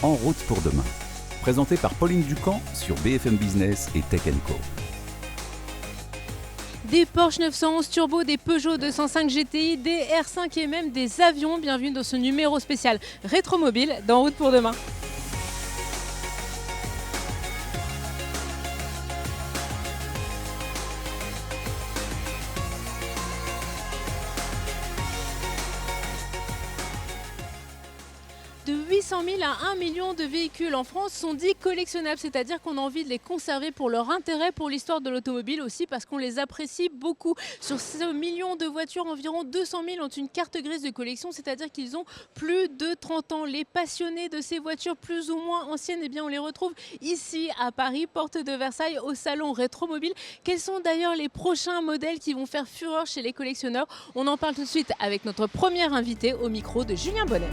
En route pour demain. Présenté par Pauline Ducamp sur BFM Business et Tech & Co. Des Porsche 911 Turbo, des Peugeot 205 GTI, des R5 et même des avions. Bienvenue dans ce numéro spécial Rétromobile d'En route pour demain. De 800 000 à 1 million de véhicules en France sont dits collectionnables, c'est-à-dire qu'on a envie de les conserver pour leur intérêt pour l'histoire de l'automobile, aussi parce qu'on les apprécie beaucoup. Sur ce million de voitures, environ 200 000 ont une carte grise de collection, c'est-à-dire qu'ils ont plus de 30 ans. Les passionnés de ces voitures plus ou moins anciennes, eh bien on les retrouve ici à Paris, porte de Versailles, au salon Rétromobile. Quels sont d'ailleurs les prochains modèles qui vont faire fureur chez les collectionneurs? On en parle tout de suite avec notre premier invité au micro de Julien Bonnet.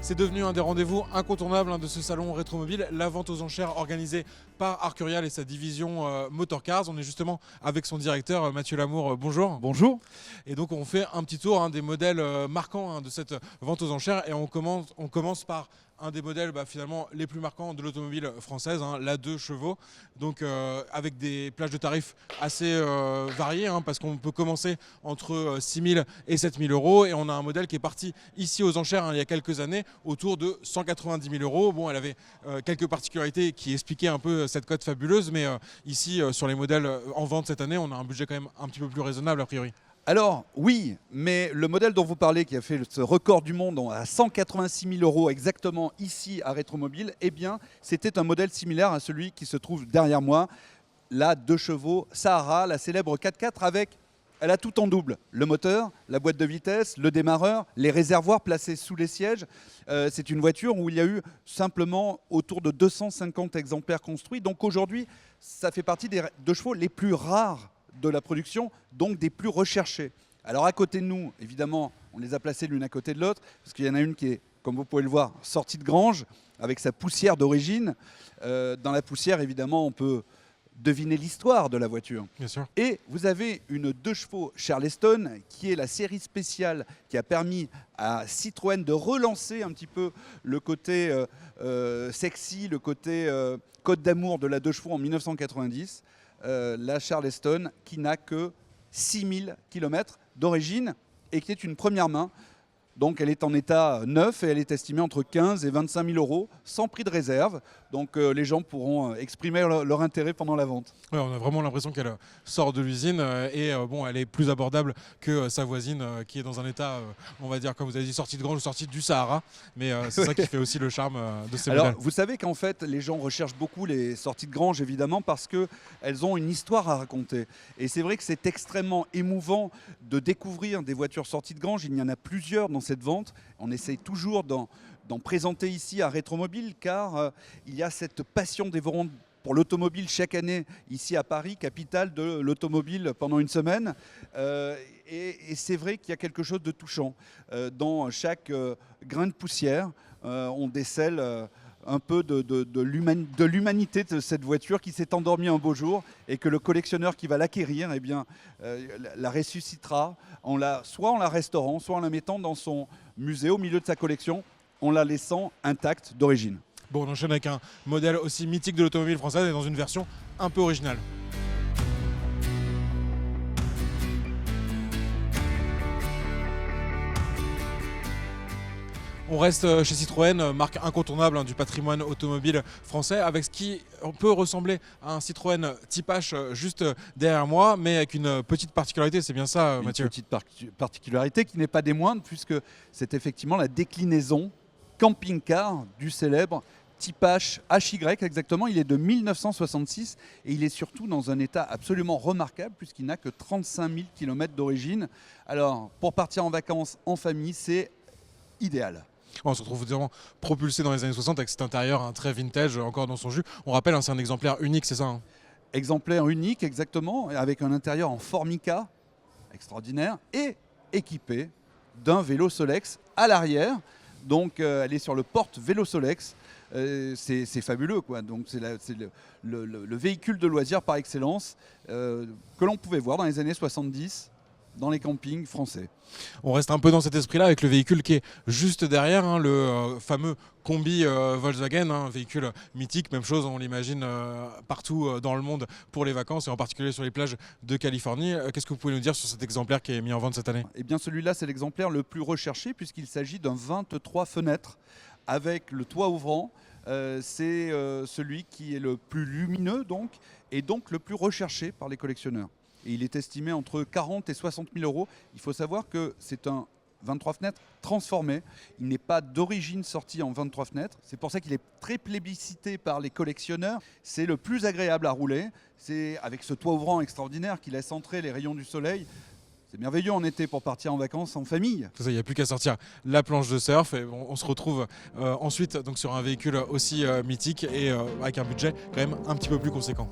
C'est devenu un des rendez-vous incontournables de ce salon Rétromobile, la vente aux enchères organisée par Arcurial et sa division Motorcars. On est justement avec son directeur Mathieu Lamour. Bonjour. Bonjour. Et donc on fait un petit tour des modèles marquants de cette vente aux enchères et on commence par un des modèles finalement les plus marquants de l'automobile française, la 2 chevaux, donc avec des plages de tarifs assez variées, parce qu'on peut commencer entre 6 000 et 7 000 euros, et on a un modèle qui est parti ici aux enchères il y a quelques années autour de 190 000 euros. Bon, elle avait quelques particularités qui expliquaient un peu cette cote fabuleuse, mais ici sur les modèles en vente cette année, on a un budget quand même un petit peu plus raisonnable a priori. Alors oui, mais le modèle dont vous parlez, qui a fait ce record du monde à 186 000 euros exactement ici à Rétromobile, eh bien c'était un modèle similaire à celui qui se trouve derrière moi, la 2 chevaux Sahara, la célèbre 4x4 avec, elle a tout en double, le moteur, la boîte de vitesse, le démarreur, les réservoirs placés sous les sièges. C'est une voiture où il y a eu simplement autour de 250 exemplaires construits, donc aujourd'hui ça fait partie des 2 chevaux les plus rares de la production, donc des plus recherchés. Alors à côté de nous, évidemment, on les a placés l'une à côté de l'autre, parce qu'il y en a une qui est, comme vous pouvez le voir, sortie de grange, avec sa poussière d'origine. Dans la poussière, évidemment, on peut deviner l'histoire de la voiture. Bien sûr. Et vous avez une 2 chevaux Charleston, qui est la série spéciale qui a permis à Citroën de relancer un petit peu le côté sexy, le côté code d'amour de la 2 chevaux en 1990. La Charleston qui n'a que 6000 km d'origine et qui est une première main. Donc elle est en état neuf et elle est estimée entre 15 et 25 000 euros sans prix de réserve. Donc les gens pourront exprimer leur intérêt pendant la vente. Ouais, on a vraiment l'impression qu'elle sort de l'usine et bon, elle est plus abordable que sa voisine qui est dans un état, on va dire, comme vous avez dit, sortie de grange ou sortie du Sahara. Mais c'est ça qui fait aussi le charme de ces modèles. Alors vous savez qu'en fait les gens recherchent beaucoup les sorties de grange évidemment parce qu'elles ont une histoire à raconter. Et c'est vrai que c'est extrêmement émouvant de découvrir des voitures sorties de grange. Il y en a plusieurs dans cette vente. On essaye toujours d'en présenter ici à Rétromobile car il y a cette passion dévorante pour l'automobile chaque année ici à Paris, capitale de l'automobile pendant une semaine. Et c'est vrai qu'il y a quelque chose de touchant. Dans chaque grain de poussière, on décèle un peu de l'humanité de cette voiture qui s'est endormie un beau jour et que le collectionneur qui va l'acquérir eh bien, la ressuscitera soit en la restaurant, soit en la mettant dans son musée au milieu de sa collection, en la laissant intacte d'origine. Bon, on enchaîne avec un modèle aussi mythique de l'automobile française et dans une version un peu originale. On reste chez Citroën, marque incontournable du patrimoine automobile français, avec ce qui peut ressembler à un Citroën Type H juste derrière moi, mais avec une petite particularité, c'est bien ça Mathieu? Une petite particularité qui n'est pas des moindres, puisque c'est effectivement la déclinaison camping-car du célèbre Type H HY exactement. Il est de 1966 et il est surtout dans un état absolument remarquable puisqu'il n'a que 35 000 km d'origine. Alors pour partir en vacances en famille, c'est idéal. On se retrouve vraiment propulsé dans les années 60 avec cet intérieur très vintage encore dans son jus. On rappelle, c'est un exemplaire unique, c'est ça Exemplaire unique exactement, avec un intérieur en formica extraordinaire et équipé d'un vélo Solex à l'arrière. Donc elle est sur le porte vélo Solex. C'est fabuleux, quoi. Donc c'est le véhicule de loisir par excellence que l'on pouvait voir dans les années 70 dans les campings français. On reste un peu dans cet esprit-là avec le véhicule qui est juste derrière, hein, le fameux combi Volkswagen, un véhicule mythique. Même chose, on l'imagine partout dans le monde pour les vacances et en particulier sur les plages de Californie. Qu'est-ce que vous pouvez nous dire sur cet exemplaire qui est mis en vente cette année? Eh bien celui-là, c'est l'exemplaire le plus recherché puisqu'il s'agit d'un 23 fenêtres avec le toit ouvrant. C'est celui qui est le plus lumineux et donc le plus recherché par les collectionneurs. Et il est estimé entre 40 et 60 000 euros. Il faut savoir que c'est un 23 fenêtres transformé. Il n'est pas d'origine sorti en 23 fenêtres. C'est pour ça qu'il est très plébiscité par les collectionneurs. C'est le plus agréable à rouler. C'est avec ce toit ouvrant extraordinaire qui laisse entrer les rayons du soleil. C'est merveilleux en été pour partir en vacances en famille. Il n'y a plus qu'à sortir la planche de surf et on se retrouve ensuite donc, sur un véhicule aussi mythique et avec un budget quand même un petit peu plus conséquent.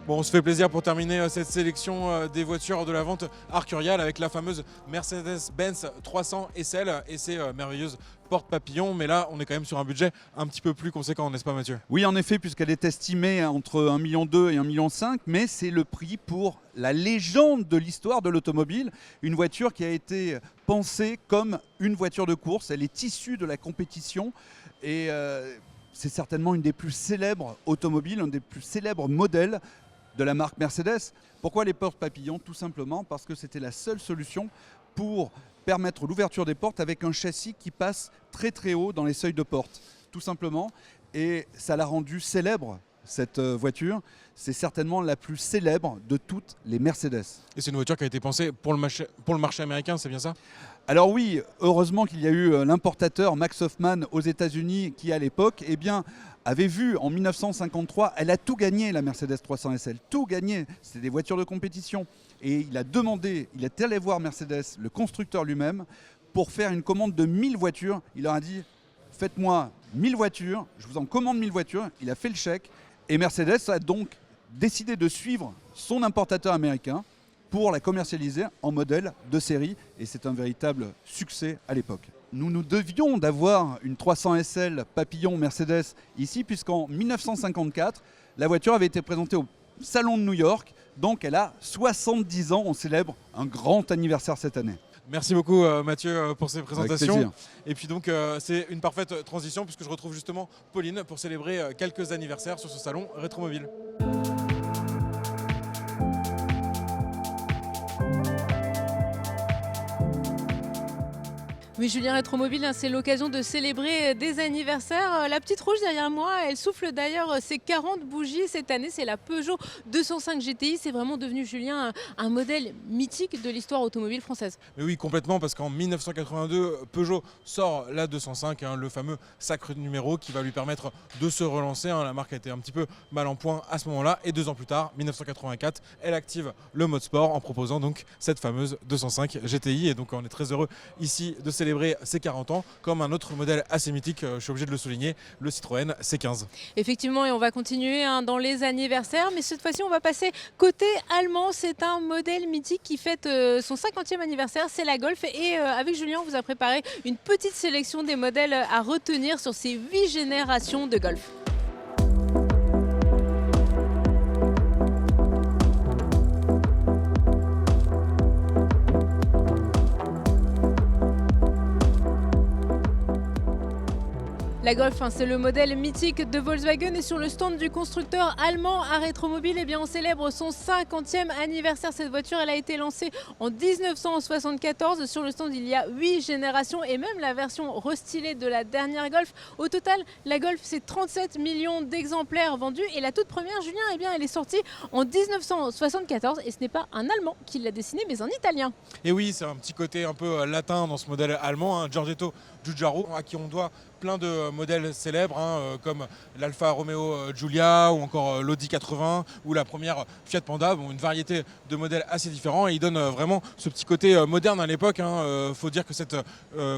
Bon, on se fait plaisir pour terminer cette sélection des voitures de la vente Arcurial avec la fameuse Mercedes-Benz 300 SL et ses merveilleuses porte-papillons. Mais là, on est quand même sur un budget un petit peu plus conséquent, n'est-ce pas Mathieu? Oui, en effet, puisqu'elle est estimée entre 1,2 million et 1,5 million, mais c'est le prix pour la légende de l'histoire de l'automobile. Une voiture qui a été pensée comme une voiture de course. Elle est issue de la compétition et c'est certainement une des plus célèbres automobiles, un des plus célèbres modèles de la marque Mercedes. Pourquoi les portes-papillons? Tout simplement parce que c'était la seule solution pour permettre l'ouverture des portes avec un châssis qui passe très très haut dans les seuils de porte. Tout simplement. Et ça l'a rendue célèbre, cette voiture. C'est certainement la plus célèbre de toutes les Mercedes. Et c'est une voiture qui a été pensée pour le marché américain, c'est bien ça? Alors oui, heureusement qu'il y a eu l'importateur Max Hoffman aux États-Unis qui à l'époque avait vu en 1953, elle a tout gagné la Mercedes 300 SL, tout gagné, c'était des voitures de compétition. Et il est allé voir Mercedes, le constructeur lui-même, pour faire une commande de 1000 voitures. Il leur a dit, faites-moi 1000 voitures, je vous en commande 1000 voitures. Il a fait le chèque et Mercedes a donc décidé de suivre son importateur américain pour la commercialiser en modèle de série et c'est un véritable succès à l'époque. Nous devions d'avoir une 300 SL papillon Mercedes ici puisqu'en 1954, la voiture avait été présentée au Salon de New York, donc elle a 70 ans, on célèbre un grand anniversaire cette année. Merci beaucoup Mathieu pour ces présentations. Avec plaisir. Et puis donc c'est une parfaite transition puisque je retrouve justement Pauline pour célébrer quelques anniversaires sur ce salon Rétromobile. Oui, Julien, Rétromobile, c'est l'occasion de célébrer des anniversaires. La petite rouge derrière moi, elle souffle d'ailleurs ses 40 bougies cette année. C'est la Peugeot 205 GTI. C'est vraiment devenu, Julien, un modèle mythique de l'histoire automobile française. Mais oui, complètement, parce qu'en 1982, Peugeot sort la 205, le fameux sacre numéro qui va lui permettre de se relancer. La marque a été un petit peu mal en point à ce moment-là. Et 2 ans plus tard, 1984, elle active le mode sport en proposant donc cette fameuse 205 GTI. Et donc on est très heureux ici de célébrer ses 40 ans, comme un autre modèle assez mythique, je suis obligé de le souligner, le Citroën C15. Effectivement, et on va continuer dans les anniversaires, mais cette fois-ci on va passer côté allemand. C'est un modèle mythique qui fête son 50e anniversaire, c'est la Golf. Et avec Julien, on vous a préparé une petite sélection des modèles à retenir sur ces 8 générations de Golf. La Golf, c'est le modèle mythique de Volkswagen et sur le stand du constructeur allemand à Rétromobile, eh bien, on célèbre son 50e anniversaire. Cette voiture, elle a été lancée en 1974. Sur le stand, il y a 8 générations et même la version restylée de la dernière Golf. Au total, la Golf, c'est 37 millions d'exemplaires vendus et la toute première, Julien, eh bien, elle est sortie en 1974 et ce n'est pas un Allemand qui l'a dessinée, mais un Italien. Et oui, c'est un petit côté un peu latin dans ce modèle allemand, Giorgetto Giugiaro, à qui on doit plein de modèles célèbres comme l'Alfa Romeo Giulia ou encore l'Audi 80 ou la première Fiat Panda. Bon, une variété de modèles assez différents et ils donnent vraiment ce petit côté moderne à l'époque. Faut dire que cette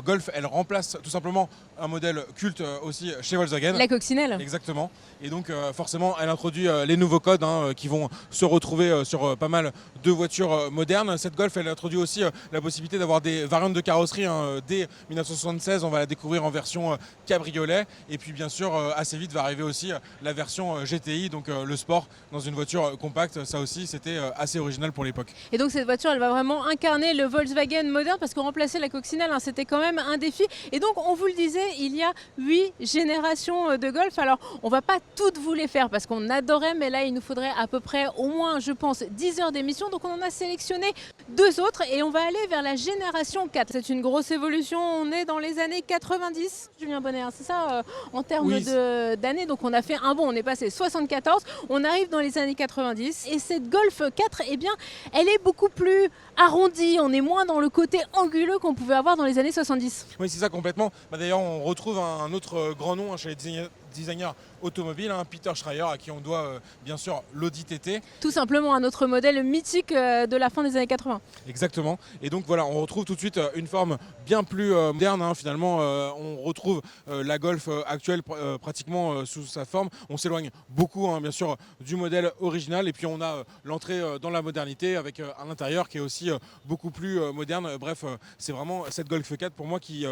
Golf, elle remplace tout simplement un modèle culte aussi chez Volkswagen. La coccinelle. Exactement. Et donc forcément, elle introduit les nouveaux codes qui vont se retrouver sur pas mal de voitures modernes. Cette Golf, elle introduit aussi la possibilité d'avoir des variantes de carrosserie. Dès 1976, on va la découvrir en version cabriolet. Et puis bien sûr, assez vite va arriver aussi la version GTI, donc le sport dans une voiture compacte. Ça aussi, c'était assez original pour l'époque. Et donc cette voiture, elle va vraiment incarner le Volkswagen moderne parce que remplacer la coccinelle, c'était quand même un défi. Et donc, on vous le disait, il y a 8 générations de Golf. Alors, on va pas toutes vous les faire parce qu'on adorait, mais là, il nous faudrait à peu près au moins, je pense, 10 heures d'émission. Donc, on en a sélectionné 2 autres et on va aller vers la génération 4. C'est une grosse évolution. On est dans les années 90, Julien Bonnet, c'est ça, en termes Oui. d'années. Donc, on a fait un bond. On est passé 74. On arrive dans les années 90. Et cette Golf 4, eh bien, elle est beaucoup plus arrondie. On est moins dans le côté anguleux qu'on pouvait avoir dans les années 70. Oui, c'est ça complètement. D'ailleurs, on retrouve un autre grand nom chez les designers automobiles, Peter Schreier, à qui on doit bien sûr l'Audi TT. Tout simplement un autre modèle mythique de la fin des années 80. Exactement. Et donc voilà, on retrouve tout de suite une forme bien plus moderne. Finalement, on retrouve la Golf actuelle pratiquement sous sa forme. On s'éloigne beaucoup, bien sûr, du modèle original. Et puis on a l'entrée dans la modernité avec un intérieur qui est aussi beaucoup plus moderne. Bref, c'est vraiment cette Golf 4 pour moi qui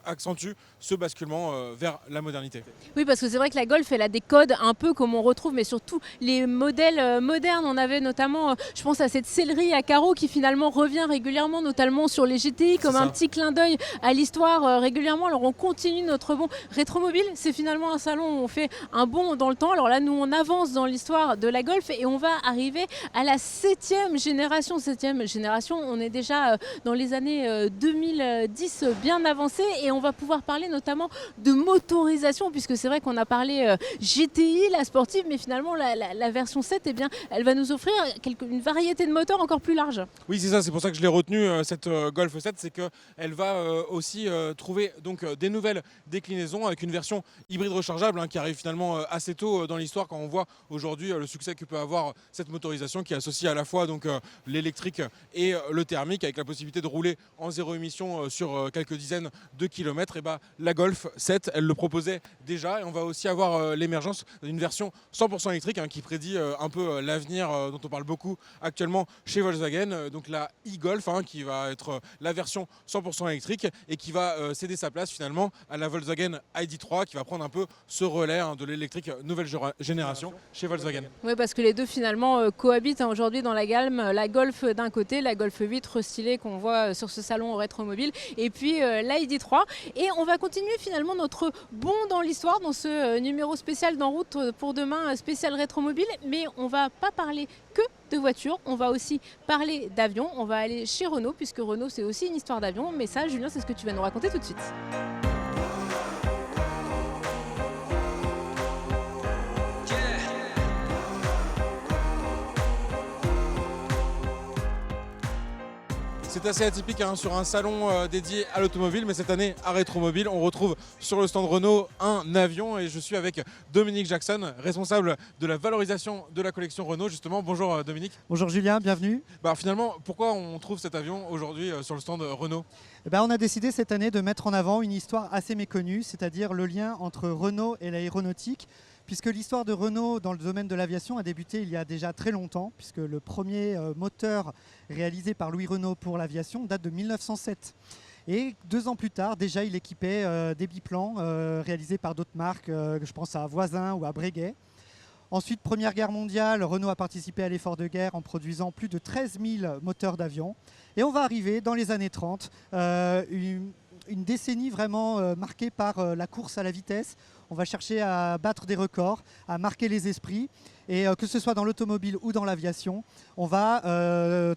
accentue ce basculement vers la modernité. Oui, parce que c'est vrai que la Golf, elle a des codes un peu comme on retrouve, mais surtout les modèles modernes. On avait notamment, je pense à cette sellerie à carreaux qui finalement revient régulièrement, notamment sur les GTI, comme un petit clin d'œil à l'histoire régulièrement. Alors on continue notre bond rétromobile. C'est finalement un salon où on fait un bond dans le temps. Alors là, nous, on avance dans l'histoire de la Golf et on va arriver à la 7e génération. 7e génération, on est déjà dans les années 2010, bien avancé. Et on va pouvoir parler notamment de motorisation, puisque c'est vrai qu'on a parlé GTI, la sportive, mais finalement la version 7, eh bien, elle va nous offrir une variété de moteurs encore plus large. Oui, c'est ça, c'est pour ça que je l'ai retenu, cette Golf 7, c'est qu'elle va aussi trouver donc, des nouvelles déclinaisons avec une version hybride rechargeable qui arrive finalement assez tôt dans l'histoire quand on voit aujourd'hui le succès que peut avoir cette motorisation qui associe à la fois donc, l'électrique et le thermique avec la possibilité de rouler en zéro émission sur quelques dizaines de kilomètres. Et la Golf 7, elle le proposait déjà et on va aussi avoir l'émergence d'une version 100% électrique qui prédit un peu l'avenir dont on parle beaucoup actuellement chez Volkswagen, donc la e-Golf qui va être la version 100% électrique et qui va céder sa place finalement à la Volkswagen ID.3 qui va prendre un peu ce relais de l'électrique nouvelle génération chez Volkswagen. Oui, parce que les deux finalement cohabitent aujourd'hui dans la gamme, la Golf d'un côté, la Golf 8 restylée qu'on voit sur ce salon rétromobile, et puis la ID.3. Et on va continuer finalement notre bond dans l'histoire dans ce numéro spécial d'En route pour demain, spécial rétromobile. Mais on va pas parler que de voitures, on va aussi parler d'avions. On va aller chez Renault, puisque Renault c'est aussi une histoire d'avion. Mais ça, Julien, c'est ce que tu vas nous raconter tout de suite. C'est assez atypique sur un salon dédié à l'automobile, mais cette année à Rétromobile, on retrouve sur le stand Renault un avion et je suis avec Dominique Jackson, responsable de la valorisation de la collection Renault justement. Bonjour Dominique. Bonjour Julien, bienvenue. Finalement, pourquoi on trouve cet avion aujourd'hui sur le stand Renault ? On a décidé cette année de mettre en avant une histoire assez méconnue, c'est-à-dire le lien entre Renault et l'aéronautique, puisque l'histoire de Renault dans le domaine de l'aviation a débuté il y a déjà très longtemps, puisque le premier moteur réalisé par Louis Renault pour l'aviation date de 1907. Et 2 ans plus tard, déjà, il équipait des biplans réalisés par d'autres marques, je pense à Voisin ou à Breguet. Ensuite, Première Guerre mondiale, Renault a participé à l'effort de guerre en produisant plus de 13 000 moteurs d'avion. Et on va arriver dans les années 30, une décennie vraiment marquée par la course à la vitesse. On va chercher à battre des records, à marquer les esprits. Et que ce soit dans l'automobile ou dans l'aviation, on va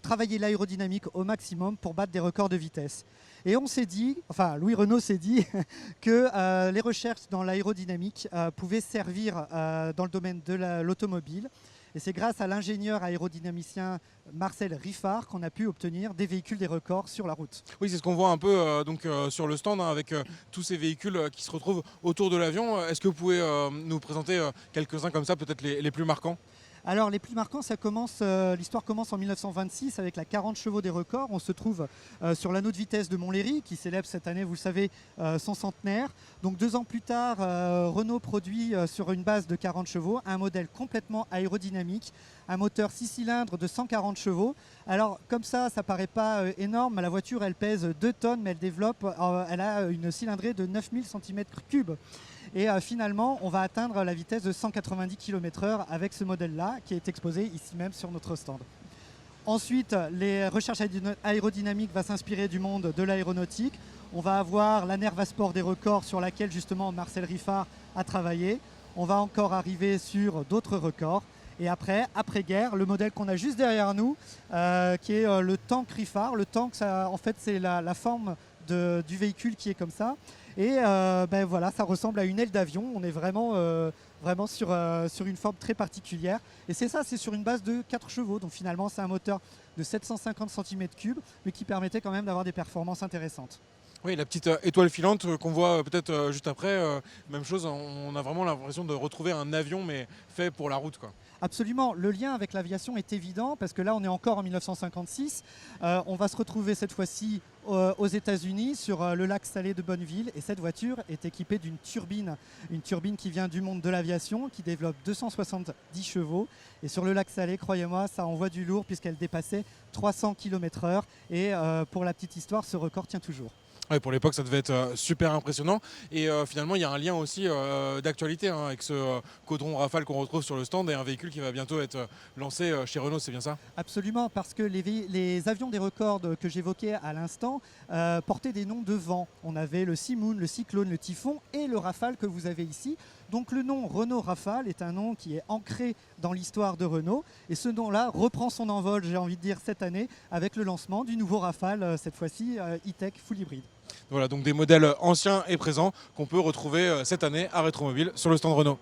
travailler l'aérodynamique au maximum pour battre des records de vitesse. Et on s'est dit, Louis Renault s'est dit que les recherches dans l'aérodynamique pouvaient servir dans le domaine de l'automobile. Et c'est grâce à l'ingénieur aérodynamicien Marcel Riffard qu'on a pu obtenir des véhicules des records sur la route. Oui, c'est ce qu'on voit un peu sur le stand hein, avec tous ces véhicules qui se retrouvent autour de l'avion. Est-ce que vous pouvez nous présenter quelques-uns comme ça, peut-être les plus marquants ? Alors les plus marquants, l'histoire commence en 1926 avec la 40 chevaux des records. On se trouve sur l'anneau de vitesse de Montlhéry qui célèbre cette année, vous le savez, son centenaire. Donc 2 ans plus tard, Renault produit sur une base de 40 chevaux un modèle complètement aérodynamique, un moteur 6 cylindres de 140 chevaux. Alors comme ça paraît pas énorme, la voiture elle pèse 2 tonnes mais elle a une cylindrée de 9000 cm3. Et finalement, on va atteindre la vitesse de 190 km/h avec ce modèle-là qui est exposé ici même sur notre stand. Ensuite, les recherches aérodynamiques vont s'inspirer du monde de l'aéronautique. On va avoir la Nerva Sport des records sur laquelle justement Marcel Riffard a travaillé. On va encore arriver sur d'autres records. Et après-guerre, le modèle qu'on a juste derrière nous, qui est le tank Riffard. Le tank, en fait, c'est la forme du véhicule qui est comme ça. Et voilà, ça ressemble à une aile d'avion. On est vraiment sur une forme très particulière. Et c'est sur une base de 4 chevaux. Donc finalement, c'est un moteur de 750 cm3, mais qui permettait quand même d'avoir des performances intéressantes. Oui, la petite étoile filante qu'on voit peut-être juste après, même chose, on a vraiment l'impression de retrouver un avion, mais fait pour la route, quoi. Absolument, le lien avec l'aviation est évident parce que là on est encore en 1956, on va se retrouver cette fois-ci aux États-Unis sur le lac Salé de Bonneville et cette voiture est équipée d'une turbine, une turbine qui vient du monde de l'aviation, qui développe 270 chevaux et sur le lac Salé, croyez-moi, ça envoie du lourd puisqu'elle dépassait 300 km/h et pour la petite histoire, ce record tient toujours. Ouais, pour l'époque, ça devait être super impressionnant. Et finalement, il y a un lien aussi d'actualité hein, avec ce caudron Rafale qu'on retrouve sur le stand et un véhicule qui va bientôt être lancé chez Renault, c'est bien ça ? Absolument, parce que les avions des records que j'évoquais à l'instant portaient des noms de vent. On avait le Simoun, le Cyclone, le Typhon et le Rafale que vous avez ici. Donc le nom Renault Rafale est un nom qui est ancré dans l'histoire de Renault. Et ce nom-là reprend son envol, j'ai envie de dire, cette année avec le lancement du nouveau Rafale, cette fois-ci e-tech full hybride. Voilà, donc des modèles anciens et présents qu'on peut retrouver cette année à Rétromobile sur le stand Renault.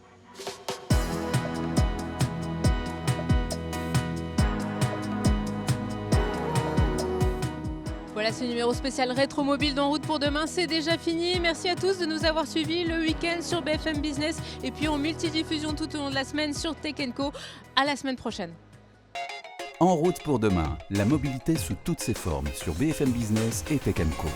Voilà, ce numéro spécial Rétromobile d'En route pour demain, c'est déjà fini. Merci à tous de nous avoir suivis le week-end sur BFM Business et puis en multidiffusion tout au long de la semaine sur Tech & Co. À la semaine prochaine. En route pour demain, la mobilité sous toutes ses formes sur BFM Business et Tech & Co.